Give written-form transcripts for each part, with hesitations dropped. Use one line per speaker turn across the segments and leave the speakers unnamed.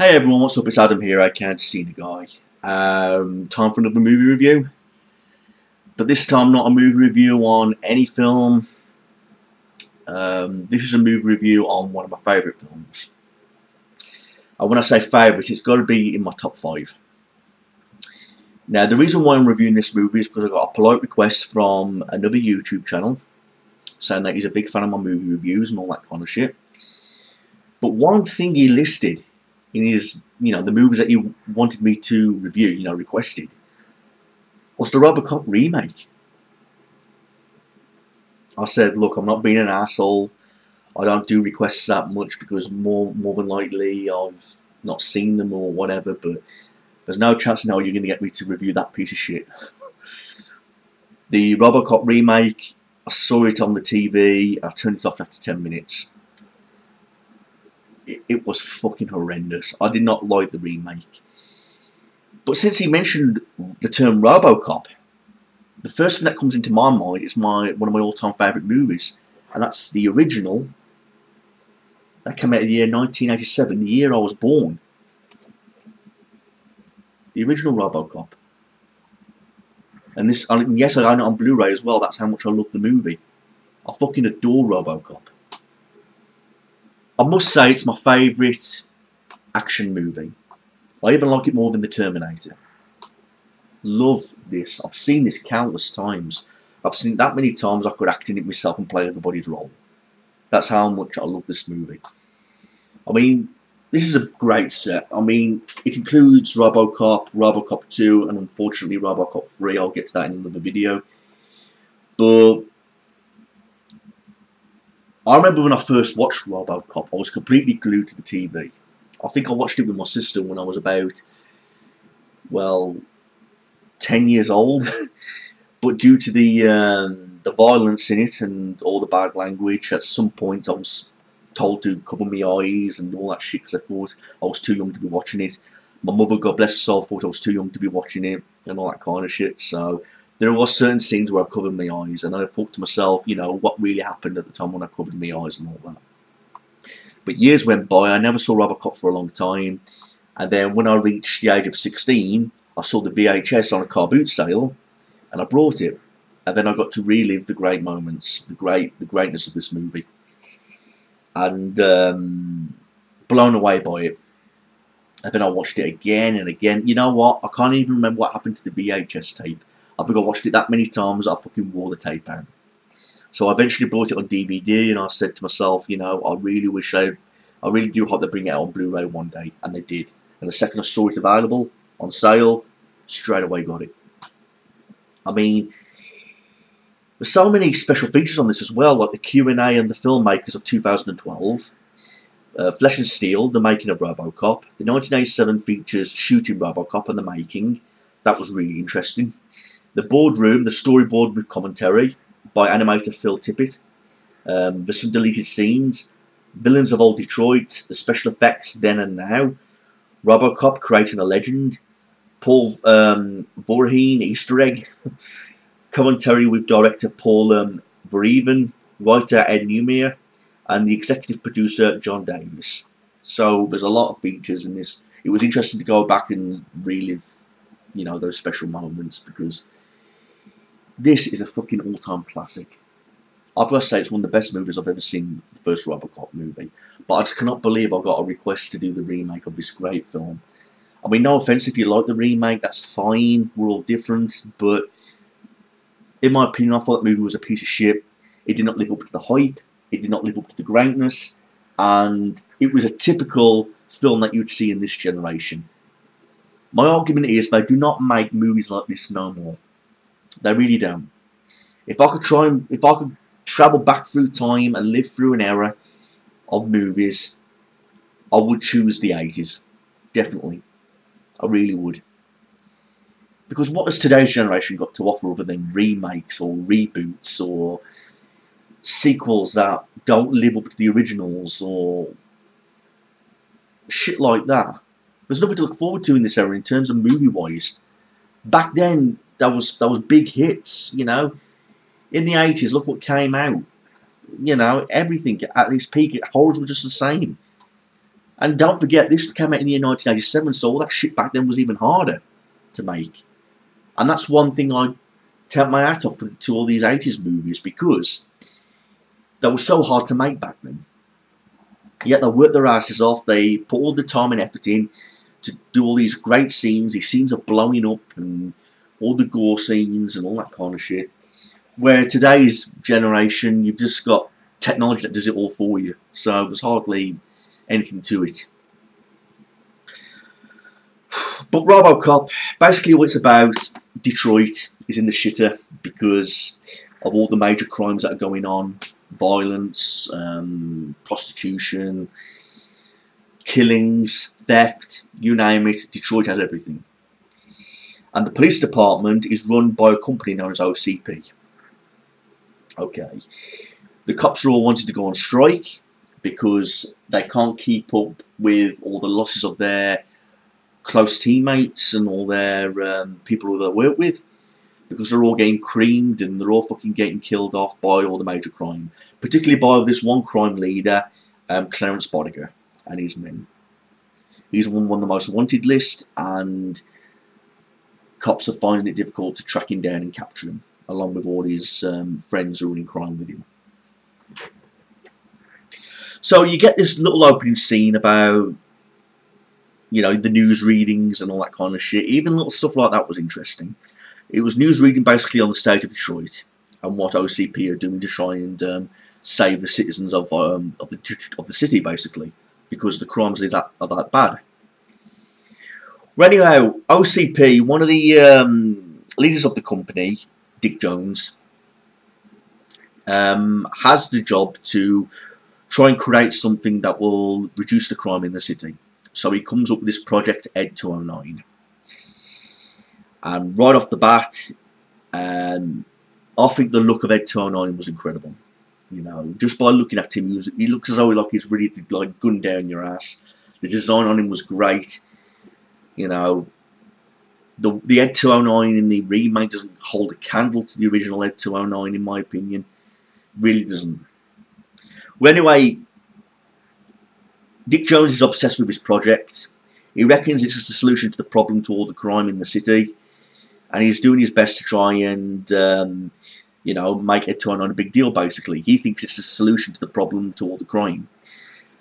Hey everyone, what's up? It's Adam here. I can't see the guy. Time for another movie review. But this time not a movie review on any film. This is a movie review on one of my favourite films. And when I say favourite, it's got to be in my top 5. Now the reason why I'm reviewing this movie is because I got a polite request from another YouTube channel saying that he's a big fan of my movie reviews and all that kind of shit. But one thing he listed in his, the movies that he wanted me to review, requested, was the Robocop remake. I said, look, I'm not being an asshole. I don't do requests that much because more than likely I've not seen them or whatever, but there's no chance now you're going to get me to review that piece of shit. The Robocop remake, I saw it on the TV, I turned it off after 10 minutes. It was fucking horrendous. I did not like the remake. But since he mentioned the term Robocop, the first thing that comes into my mind is one of my all-time favourite movies, and that's the original. That came out in the year 1987, the year I was born. The original Robocop. And this, yes, I own it on Blu-ray as well. That's how much I love the movie. I fucking adore Robocop. I must say it's my favourite action movie. I even like it more than The Terminator. Love this. I've seen this countless times. I've seen it that many times I could act in it myself and play everybody's role. That's how much I love this movie. I mean, this is a great set. I mean, it includes Robocop, Robocop 2, and unfortunately Robocop 3. I'll get to that in another video. But I remember when I first watched Robocop, I was completely glued to the TV. I think I watched it with my sister when I was about, well, 10 years old. But due to the violence in it and all the bad language, at some point I was told to cover my eyes and all that shit because I thought I was too young to be watching it. My mother, God bless her soul, thought I was too young to be watching it and all that kind of shit. So there were certain scenes where I covered my eyes, and I thought to myself, what really happened at the time when I covered my eyes and all that. But years went by, I never saw Robocop for a long time, and then when I reached the age of 16, I saw the VHS on a car boot sale, and I brought it, and then I got to relive the great moments, the greatness of this movie, and blown away by it. And then I watched it again and again. You know what? I can't even remember what happened to the VHS tape. I think I watched it that many times I fucking wore the tape out. So I eventually bought it on DVD, and I said to myself, I really do hope they bring it out on Blu-ray one day, and they did. And the second I saw it available on sale, straight away got it. I mean, there's so many special features on this as well, like the Q&A and the filmmakers of 2012. Flesh and Steel, the making of Robocop. The 1987 features shooting Robocop and the making. That was really interesting. The Boardroom, the storyboard with commentary by animator Phil Tippett. There's some deleted scenes. Villains of Old Detroit, the special effects then and now. Robocop creating a legend. Paul Verhoeven Easter egg. Commentary with director Paul Verhoeven, writer Ed Newmere, and the executive producer John Davis. So there's a lot of features in this. It was interesting to go back and relive, those special moments, because this is a fucking all-time classic. I've got to say it's one of the best movies I've ever seen, the first Robocop movie. But I just cannot believe I got a request to do the remake of this great film. I mean, no offence if you like the remake, that's fine. We're all different. But in my opinion, I thought that movie was a piece of shit. It did not live up to the hype. It did not live up to the greatness. And it was a typical film that you'd see in this generation. My argument is they do not make movies like this no more. They really don't. If I could travel back through time and live through an era of movies, I would choose the 80s. Definitely. I really would. Because what has today's generation got to offer other than remakes or reboots or sequels that don't live up to the originals or shit like that? There's nothing to look forward to in this era in terms of movie-wise. Back then, that was big hits, In the 80s, look what came out. Everything at its peak, horrors were just the same. And don't forget, this came out in the year 1987, so all that shit back then was even harder to make. And that's one thing I take my hat off to all these 80s movies, because they were so hard to make back then. Yet they worked their asses off, they put all the time and effort in to do all these great scenes. These scenes of blowing up and all the gore scenes and all that kind of shit. Where today's generation, you've just got technology that does it all for you. So there's hardly anything to it. But Robocop, basically what it's about, Detroit is in the shitter because of all the major crimes that are going on. Violence, prostitution, killings, theft, you name it, Detroit has everything. And the police department is run by a company known as OCP. Okay. The cops are all wanting to go on strike because they can't keep up with all the losses of their close teammates and all their people who they work with, because they're all getting creamed and they're all fucking getting killed off by all the major crime, particularly by this one crime leader, Clarence Bodiger and his men. He's on the most wanted list, and cops are finding it difficult to track him down and capture him, along with all his friends who are in crime with him. So you get this little opening scene about, you know, the news readings and all that kind of shit. Even little stuff like that was interesting. It was news reading basically on the state of Detroit and what OCP are doing to try and save the citizens of the city, basically, because the crimes are that bad. Well, anyhow, OCP, one of the leaders of the company, Dick Jones, has the job to try and create something that will reduce the crime in the city. So he comes up with this project, Ed 209. And right off the bat, I think the look of Ed 209 was incredible. You know, just by looking at him, he looks as though like he's ready to like gun down your ass. The design on him was great. You know, the Ed 209 in the remake doesn't hold a candle to the original Ed 209, in my opinion. Really doesn't. Well, anyway, Dick Jones is obsessed with his project. He reckons it's the solution to the problem to all the crime in the city, and he's doing his best to try and, you know, make Ed 209 a big deal, basically. He thinks it's the solution to the problem to all the crime.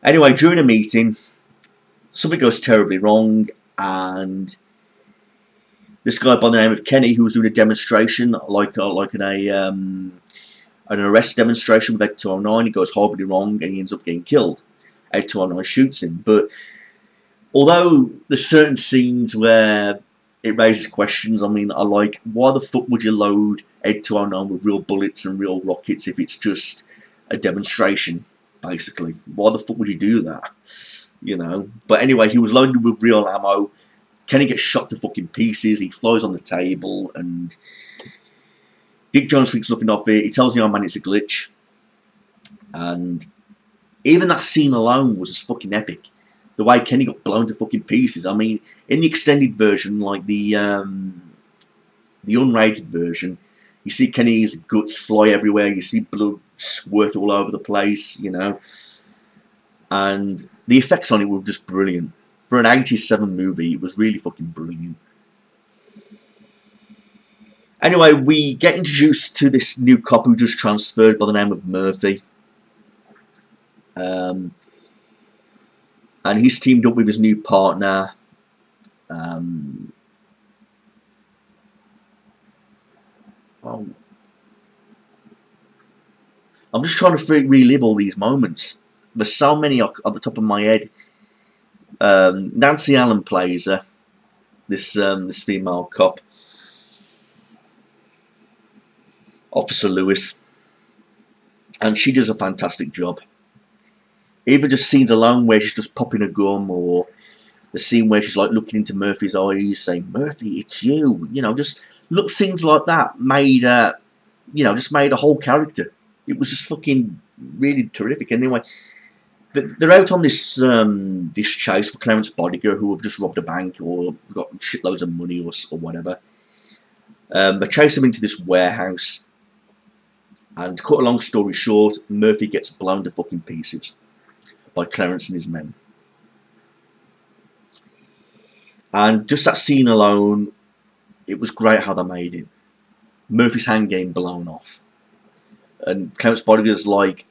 Anyway, during a meeting, something goes terribly wrong, and this guy by the name of Kenny, who was doing a demonstration, like an arrest demonstration with Ed 209, he goes horribly wrong, and he ends up getting killed. Ed 209 shoots him, but although there's certain scenes where it raises questions, I mean, I like, why the fuck would you load Ed 209 with real bullets and real rockets if it's just a demonstration, basically? Why the fuck would you do that? You know? But anyway, he was loaded with real ammo. Kenny gets shot to fucking pieces, he flies on the table, and Dick Jones thinks nothing of it. He tells the young man it's a glitch. And even that scene alone was just fucking epic. The way Kenny got blown to fucking pieces. I mean, in the extended version, like the unrated version, you see Kenny's guts fly everywhere. You see blood squirt all over the place, you know. And the effects on it were just brilliant. For an 87 movie, it was really fucking brilliant. Anyway, we get introduced to this new cop who just transferred by the name of Murphy. And he's teamed up with his new partner. I'm just trying to relive all these moments. There's so many at the top of my head. Nancy Allen plays her, this female cop, Officer Lewis, and she does a fantastic job. Even just scenes alone where she's just popping a gum, or the scene where she's like looking into Murphy's eyes, saying, "Murphy, it's you." You know, just look, scenes like that made, you know, just made a whole character. It was just fucking really terrific. Anyway, they're out on this this chase for Clarence Bodiger, who have just robbed a bank or got shitloads of money or whatever. They chase him into this warehouse, and to cut a long story short, Murphy gets blown to fucking pieces by Clarence and his men. And just that scene alone, it was great how they made it. Murphy's hand game blown off. And Clarence Bodiger's like...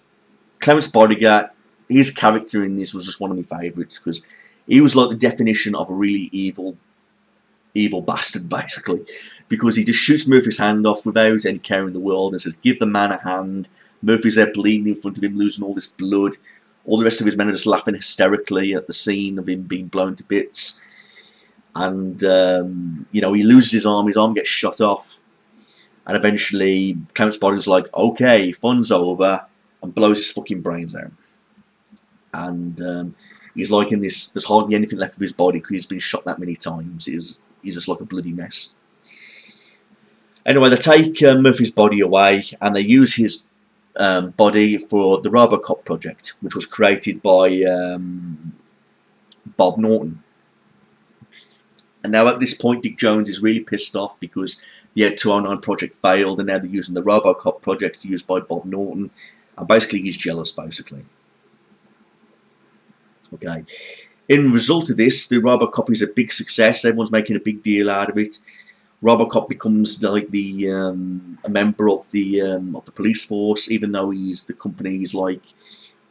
Clarence Bodiger, his character in this was just one of my favourites, because he was like the definition of a really evil bastard, basically. Because he just shoots Murphy's hand off without any care in the world and says, give the man a hand. Murphy's there bleeding in front of him, losing all this blood. All the rest of his men are just laughing hysterically at the scene of him being blown to bits. And, you know, he loses his arm gets shot off. And eventually, Clarence Bodiger's like, okay, fun's over, and blows his fucking brains out. And he's like in this, there's hardly anything left of his body because he's been shot that many times. He's just like a bloody mess. Anyway, they take Murphy's body away, and they use his body for the Robocop project, which was created by Bob Norton. And now at this point, Dick Jones is really pissed off because the Ed 209 project failed, and now they're using the Robocop project used by Bob Norton. And basically, he's jealous, basically. Okay. In result of this, the Robocop is a big success. Everyone's making a big deal out of it. Robocop becomes like the a member of the police force, even though the company is like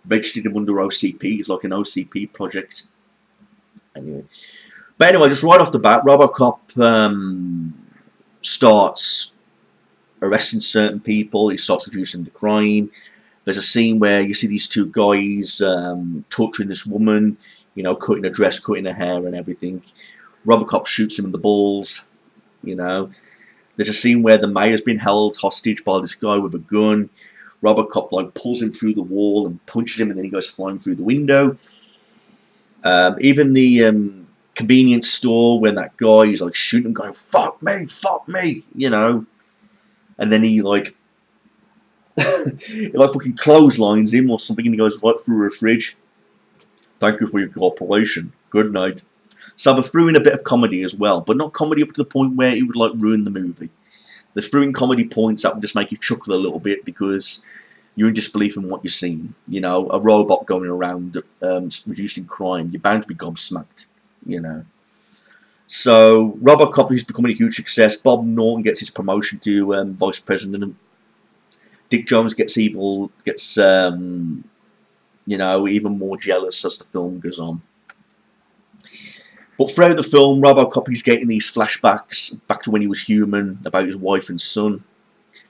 registered him under OCP. It's like an OCP project. But anyway, just right off the bat, Robocop starts arresting certain people. He starts reducing the crime. There's a scene where you see these two guys torturing this woman, you know, cutting her dress, cutting her hair and everything. Robocop shoots him in the balls, you know. There's a scene where the mayor's been held hostage by this guy with a gun. Robocop like pulls him through the wall and punches him, and then he goes flying through the window. Even the convenience store, when that guy is like shooting him, going fuck me, you know, and then he like he like fucking clotheslines him or something, and he goes right through a fridge. Thank you for your cooperation. Good night. So they threw in a bit of comedy as well, but not comedy up to the point where it would like ruin the movie. They threw in comedy points that would just make you chuckle a little bit because you're in disbelief in what you're seeing. You know, a robot going around reducing crime. You're bound to be gobsmacked, you know. So Robocop is becoming a huge success. Bob Norton gets his promotion to vice president. Dick Jones gets you know, even more jealous as the film goes on. But throughout the film, Robocop is getting these flashbacks back to when he was human, about his wife and son.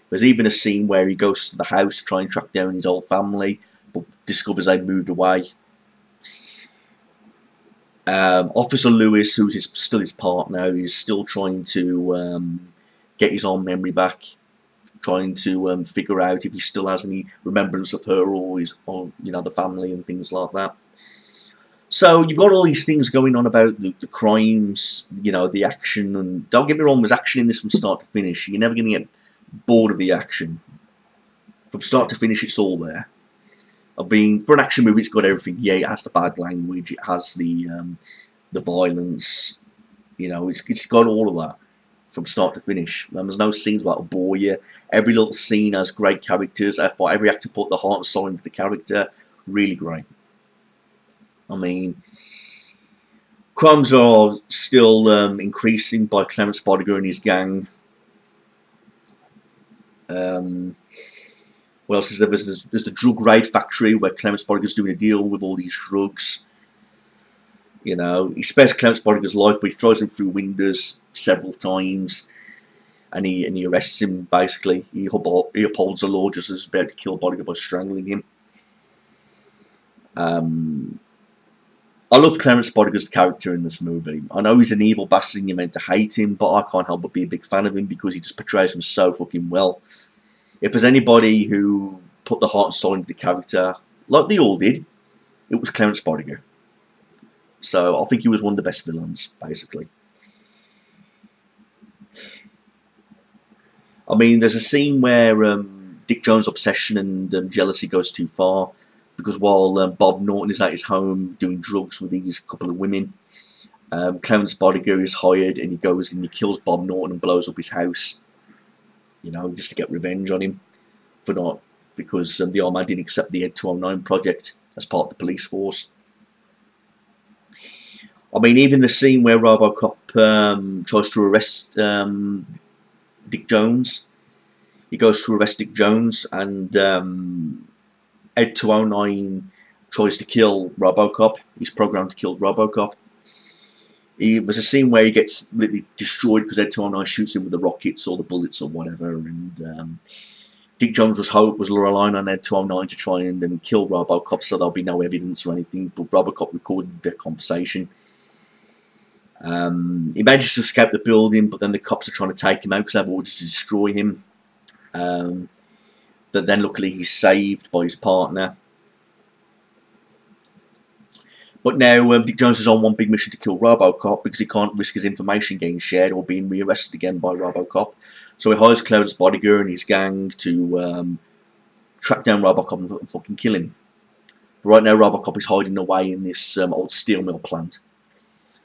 There's even a scene where he goes to the house to try and track down his old family, but discovers they've moved away. Officer Lewis, who's still his partner, is still trying to get his own memory back, trying to figure out if he still has any remembrance of her or you know, the family and things like that. So you've got all these things going on about the crimes, you know, the action, and don't get me wrong, there's action in this from start to finish. You're never going to get bored of the action. From start to finish, it's all there. For an action movie, it's got everything. Yeah, it has the bad language, it has the violence, you know, it's got all of that from start to finish. There's no scenes that'll bore you. Every little scene has great characters. Every actor put the heart and soul into the character. Really great. I mean, crimes are still increasing by Clarence Bodiger and his gang. What else is there? There's the drug raid factory where Clarence Bodiger's doing a deal with all these drugs. You know, he spares Clarence Bodiger's life, but he throws him through windows several times, and he arrests him. Basically, he upholds the law just as he's about to kill Bodiger by strangling him. I love Clarence Bodiger's character in this movie. I know he's an evil bastard and you're meant to hate him, but I can't help but be a big fan of him because he just portrays him so fucking well. If there's anybody who put the heart and soul into the character, like they all did, it was Clarence Bodiger. So I think he was one of the best villains, basically. I mean, there's a scene where Dick Jones' obsession and jealousy goes too far. Because while Bob Norton is at his home doing drugs with these couple of women, Clarence Bodiger is hired and he goes and he kills Bob Norton and blows up his house. You know, just to get revenge on him because the old man didn't accept the Ed 209 project as part of the police force. I mean, even the scene where Robocop tries to arrest Dick Jones. He goes to arrest Dick Jones, and Ed 209 tries to kill Robocop. He's programmed to kill Robocop. There's a scene where he gets literally destroyed because Ed 209 shoots him with the rockets or the bullets or whatever, and Dick Jones was relying on Ed 209 to try and kill Robocop, so there'll be no evidence or anything, but Robocop recorded their conversation. He manages to escape the building, but then the cops are trying to take him out because they have orders to destroy him. But then luckily he's saved by his partner. But now Dick Jones is on one big mission to kill Robocop because he can't risk his information getting shared or being rearrested again by Robocop. So he hires Cloud's bodyguard and his gang to track down Robocop and fucking kill him. But right now Robocop is hiding away in this old steel mill plant.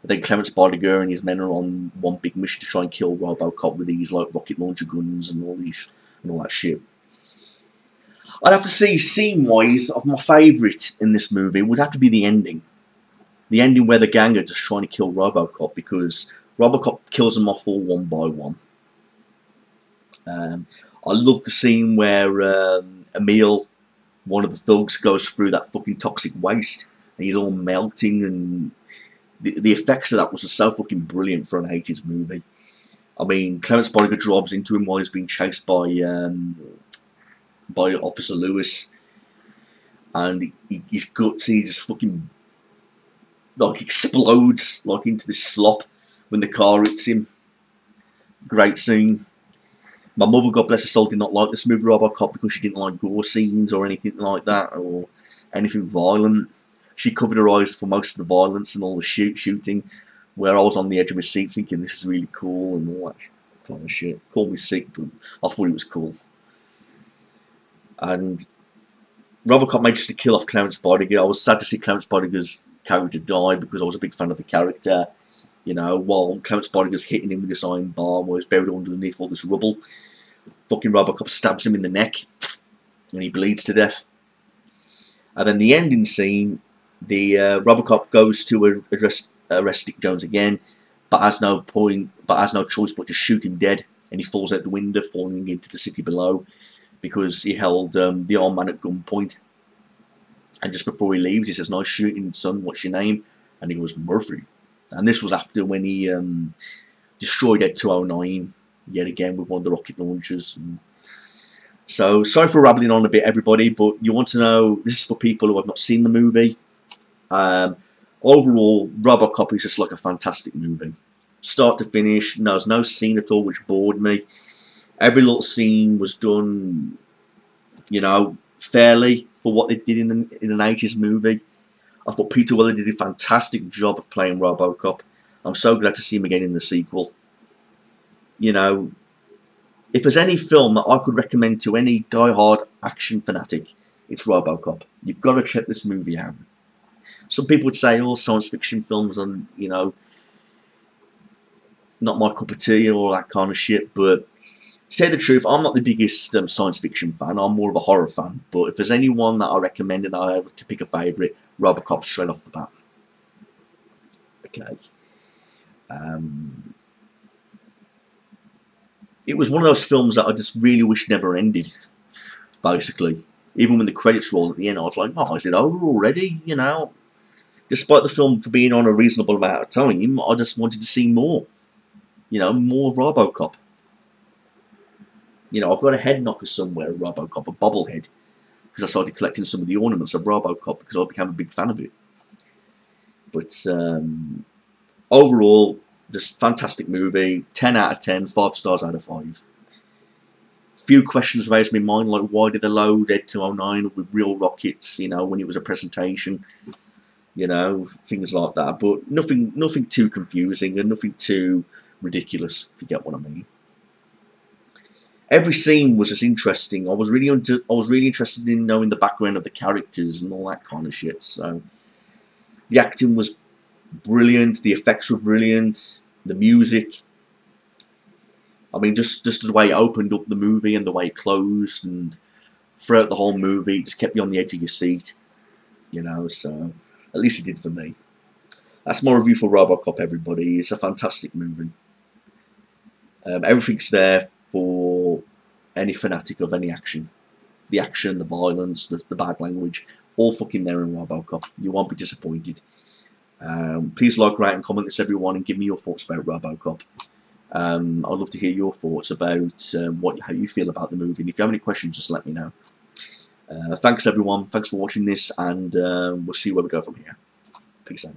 Then Clarence Bodiger and his men are on one big mission to try and kill Robocop with these like rocket launcher guns and all that shit. I'd have to say, scene-wise, of my favourite in this movie would have to be the ending. The ending where the gang are just trying to kill Robocop, because Robocop kills them off all one by one. I love the scene where Emil, one of the thugs, goes through that fucking toxic waste and he's all melting, and the effects of that was so fucking brilliant for an 80s movie. I mean, Clarence Bodiger drives into him while he's being chased by Officer Lewis, and his guts, he just fucking like explodes like into this slop when the car hits him. Great scene. My mother, God bless her soul, did not like this movie Robocop because she didn't like gore scenes or anything like that, or anything violent. She covered her eyes for most of the violence and all the shooting, where I was on the edge of my seat thinking this is really cool and all that kind of shit. Called me sick, but I thought it was cool. And Robocop manages to kill off Clarence Bodiger. I was sad to see Clarence Bodiger's character die because I was a big fan of the character. You know, while Clarence Bodiger's hitting him with this iron bar while he's buried underneath all this rubble, fucking Robocop stabs him in the neck and he bleeds to death. And then the ending scene, the Robocop goes to arrest Dick Jones again, but has no choice but to shoot him dead, and he falls out the window, falling into the city below, because he held the armed man at gunpoint. And just before he leaves, he says, "Nice shooting, son, what's your name?" And he goes, "Murphy." And this was after when he destroyed Ed 209 yet again with one of the rocket launchers. And so, sorry for rambling on a bit, everybody, but you want to know, this is for people who have not seen the movie. Overall, Robocop is just like a fantastic movie. Start to finish, there's no scene at all which bored me. Every little scene was done, you know, fairly for what they did in an 80s movie. I thought Peter Weller did a fantastic job of playing Robocop. I'm so glad to see him again in the sequel. You know, if there's any film that I could recommend to any die-hard action fanatic, it's Robocop. You've got to check this movie out. Some people would say, "Oh, science fiction films are, you know, not my cup of tea," or all that kind of shit, but to say the truth, I'm not the biggest science fiction fan. I'm more of a horror fan. But if there's anyone that I recommend and I have to pick a favourite, Robocop straight off the bat. Okay. It was one of those films that I just really wish never ended, basically. Even when the credits rolled at the end, I was like, "Oh, is it over already?" You know? Despite the film for being on a reasonable amount of time, I just wanted to see more. You know, more Robocop. You know, I've got a head knocker somewhere, Robocop, a bobblehead, because I started collecting some of the ornaments of Robocop because I became a big fan of it. But overall, just fantastic movie. 10 out of 10, 5 stars out of 5. Few questions raised in my mind, like why did they load Ed 209 with real rockets, you know, when it was a presentation, you know, things like that. But nothing too confusing and nothing too ridiculous, if you get what I mean. Every scene was just interesting. I was really interested in knowing the background of the characters and all that kind of shit. So the acting was brilliant, the effects were brilliant, the music. I mean, just the way it opened up the movie and the way it closed, and throughout the whole movie, it just kept you on the edge of your seat. You know, so at least it did for me. That's my review for Robocop, everybody. It's a fantastic movie. Everything's there for any fanatic of any action. The action, the violence, the bad language, all fucking there in Robocop. You won't be disappointed. Please like, rate and comment this, everyone, and give me your thoughts about Robocop. I'd love to hear your thoughts about how you feel about the movie. And if you have any questions, just let me know. Thanks, everyone. Thanks for watching this, and we'll see where we go from here. Peace out.